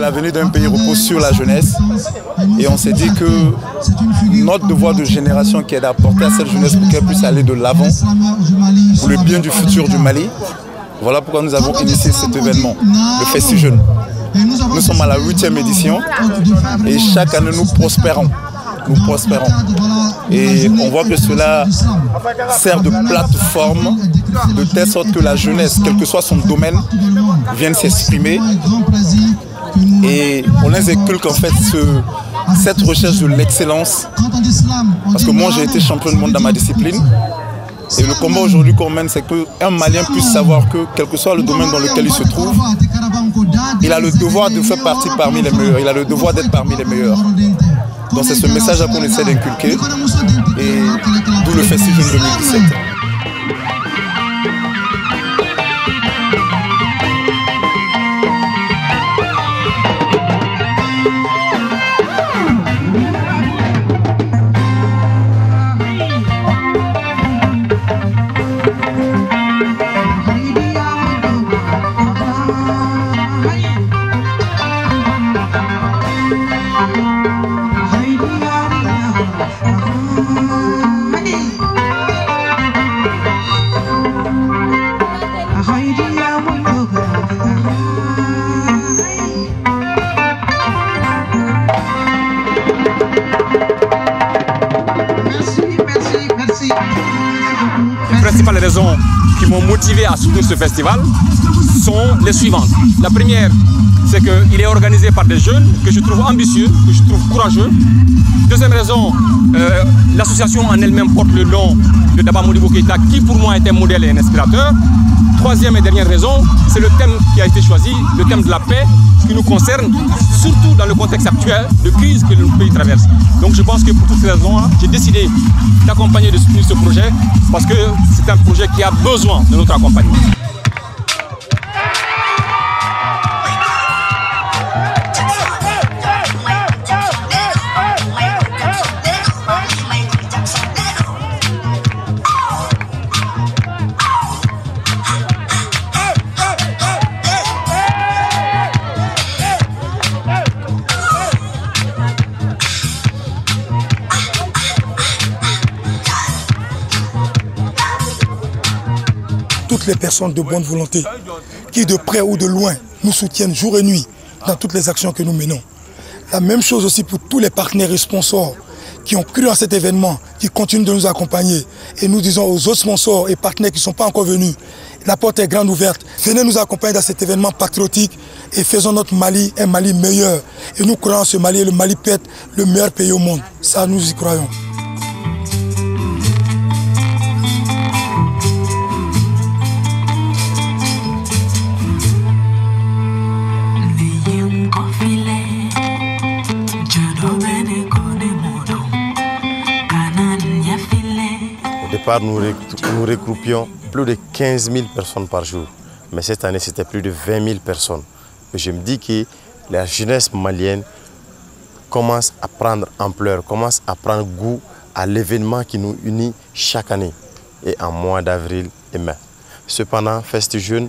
La venue d'un pays repose sur la jeunesse et on s'est dit que notre devoir de génération qui est d'apporter à cette jeunesse pour qu'elle puisse aller de l'avant pour le bien du futur du Mali. Voilà pourquoi nous avons initié cet événement, le FestiJeune. Nous sommes à la 8e édition et chaque année nous prospérons. Et on voit que cela sert de plateforme de telle sorte que la jeunesse, quel que soit son domaine, vienne s'exprimer. Et on les inculque en fait cette recherche de l'excellence. Parce que moi j'ai été champion du monde dans ma discipline. Et le combat aujourd'hui qu'on mène, c'est qu'un Malien puisse savoir que quel que soit le domaine dans lequel il se trouve, il a le devoir de faire partie parmi les meilleurs, il a le devoir d'être parmi les meilleurs. Donc c'est ce message-là qu'on essaie d'inculquer, et d'où le FestiJeune 2017. Les principales raisons qui m'ont motivé à soutenir ce festival sont les suivantes. La première, c'est qu'il est organisé par des jeunes que je trouve ambitieux, que je trouve courageux. Deuxième raison, l'association en elle-même porte le nom de Daba Modibo Keïta, qui pour moi est un modèle et un inspirateur. Troisième et dernière raison, c'est le thème qui a été choisi, le thème de la paix, qui nous concerne, surtout dans le contexte actuel de crise que le pays traverse. Donc je pense que pour toutes ces raisons, j'ai décidé d'accompagner, de soutenir ce projet, parce que c'est un projet qui a besoin de notre accompagnement. Toutes les personnes de bonne volonté qui de près ou de loin nous soutiennent jour et nuit dans toutes les actions que nous menons. La même chose aussi pour tous les partenaires et sponsors qui ont cru en cet événement, qui continuent de nous accompagner. Et nous disons aux autres sponsors et partenaires qui ne sont pas encore venus, la porte est grande ouverte. Venez nous accompagner dans cet événement patriotique et faisons notre Mali un Mali meilleur. Et nous croyons en ce Mali et le Mali peut être le meilleur pays au monde. Ça, nous y croyons. Au départ, nous regroupions plus de 15 000 personnes par jour. Mais cette année, c'était plus de 20 000 personnes. Et je me dis que la jeunesse malienne commence à prendre ampleur, commence à prendre goût à l'événement qui nous unit chaque année, et en mois d'avril et mai. Cependant, FestiJeune,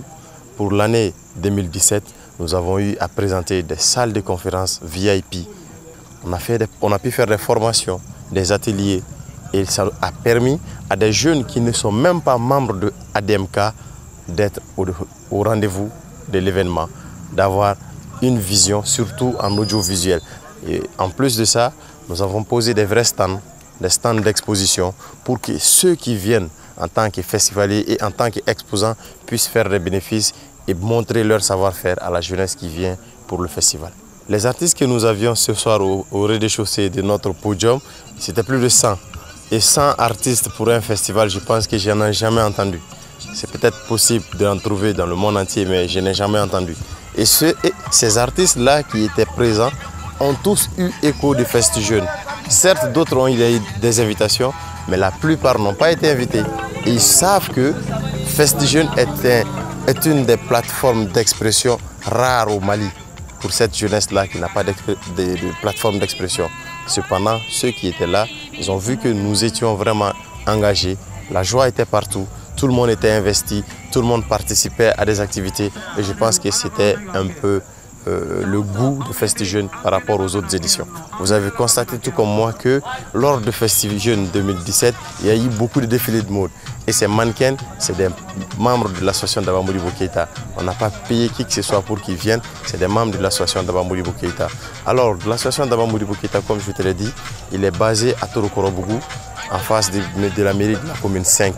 pour l'année 2017, nous avons eu à présenter des salles de conférences VIP. On a pu faire des formations, des ateliers, et ça a permis à des jeunes qui ne sont même pas membres de ADMK d'être au rendez-vous de l'événement, d'avoir une vision, surtout en audiovisuel. Et en plus de ça, nous avons posé des vrais stands, des stands d'exposition, pour que ceux qui viennent en tant que festivaliers et en tant qu'exposants puissent faire des bénéfices et montrer leur savoir-faire à la jeunesse qui vient pour le festival. Les artistes que nous avions ce soir au rez-de-chaussée de notre podium, c'était plus de 100. Et 100 artistes pour un festival, je pense que je n'en ai jamais entendu. C'est peut-être possible d'en trouver dans le monde entier, mais je n'ai jamais entendu. Et ces artistes-là qui étaient présents ont tous eu écho de Festi Jeunes. Certes, d'autres ont eu des invitations, mais la plupart n'ont pas été invités. Et ils savent que Festi Jeunes est une des plateformes d'expression rares au Mali pour cette jeunesse-là qui n'a pas de plateforme d'expression. Cependant, ceux qui étaient là, ils ont vu que nous étions vraiment engagés. La joie était partout, tout le monde était investi, tout le monde participait à des activités. Et je pense que c'était un peu le goût de Festi Jeunes par rapport aux autres éditions. Vous avez constaté tout comme moi que lors de Festi Jeunes 2017, il y a eu beaucoup de défilés de mode. Et ces mannequins, c'est des membres de l'association Daba Modibo Keïta. On n'a pas payé qui que ce soit pour qu'ils viennent, c'est des membres de l'association Daba Modibo Keïta. Alors, l'association Daba Modibo Keïta, comme je te l'ai dit, il est basé à Torokorobougou, en face de la mairie de la commune 5.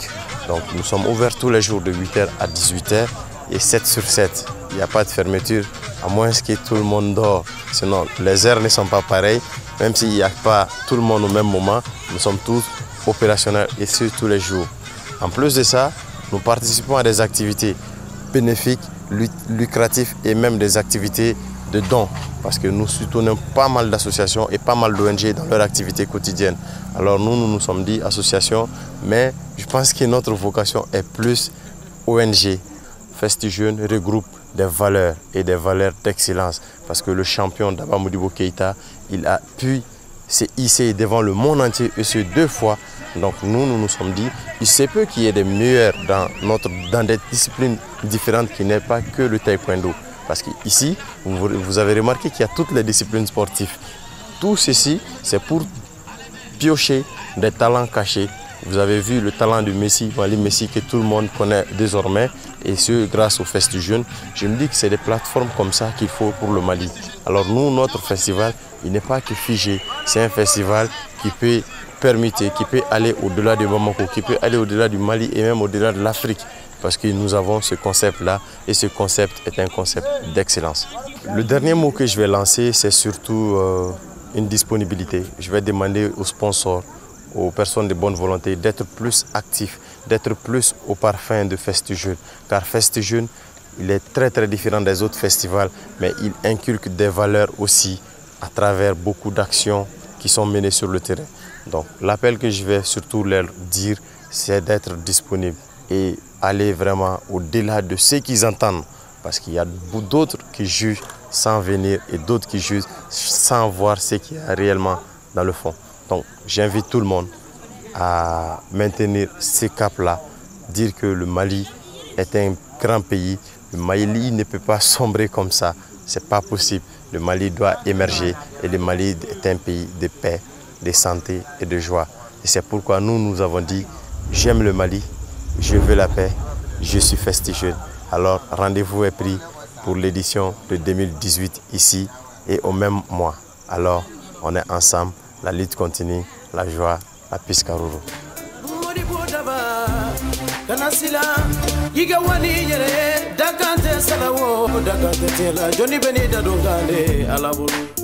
Donc, nous sommes ouverts tous les jours de 8h à 18h et 7 sur 7. Il n'y a pas de fermeture, à moins que tout le monde dort. Sinon, les heures ne sont pas pareilles. Même s'il n'y a pas tout le monde au même moment, nous sommes tous opérationnels et sur tous les jours. En plus de ça, nous participons à des activités bénéfiques, lucratives et même des activités de dons. Parce que nous soutenons pas mal d'associations et pas mal d'ONG dans leur activité quotidienne. Alors nous sommes dit association, mais je pense que notre vocation est plus ONG. Festi Jeunes regroupe des valeurs et des valeurs d'excellence. Parce que le champion Daba Modibo Keïta, il a pu se hisser devant le monde entier et ce 2 fois. Donc nous sommes dit, il se peut qu'il y ait des meilleurs dans des disciplines différentes qui n'est pas que le taekwondo. Parce qu'ici, vous avez remarqué qu'il y a toutes les disciplines sportives. Tout ceci, c'est pour piocher des talents cachés. Vous avez vu le talent de Messi, Mali Messi, que tout le monde connaît désormais. Et ce, grâce au Festi Jeunes. Je me dis que c'est des plateformes comme ça qu'il faut pour le Mali. Alors nous, notre festival, il n'est pas que figé. C'est un festival qui peut permettre, qui peut aller au-delà de Bamako, qui peut aller au-delà du Mali et même au-delà de l'Afrique. Parce que nous avons ce concept-là et ce concept est un concept d'excellence. Le dernier mot que je vais lancer, c'est surtout une disponibilité. Je vais demander aux sponsors, aux personnes de bonne volonté d'être plus actifs, d'être plus au parfum de Festi Jeunes. Car Festi Jeunes, il est très différent des autres festivals, mais il inculque des valeurs aussi à travers beaucoup d'actions qui sont menées sur le terrain. Donc l'appel que je vais surtout leur dire, c'est d'être disponible et aller vraiment au-delà de ce qu'ils entendent. Parce qu'il y a d'autres qui jugent sans venir et d'autres qui jugent sans voir ce qu'il y a réellement dans le fond. Donc j'invite tout le monde à maintenir ce cap-là, dire que le Mali est un grand pays. Le Mali ne peut pas sombrer comme ça, ce n'est pas possible. Le Mali doit émerger et le Mali est un pays de paix, de santé et de joie. Et c'est pourquoi nous avons dit, j'aime le Mali, je veux la paix, je suis Festi Jeunes. Alors rendez-vous est pris pour l'édition de 2018 ici et au même mois. Alors on est ensemble, la lutte continue, la joie, la piscaruru. Kanasila yiga wani yere dakante salawo dakante tela joni beni da dongale alabulu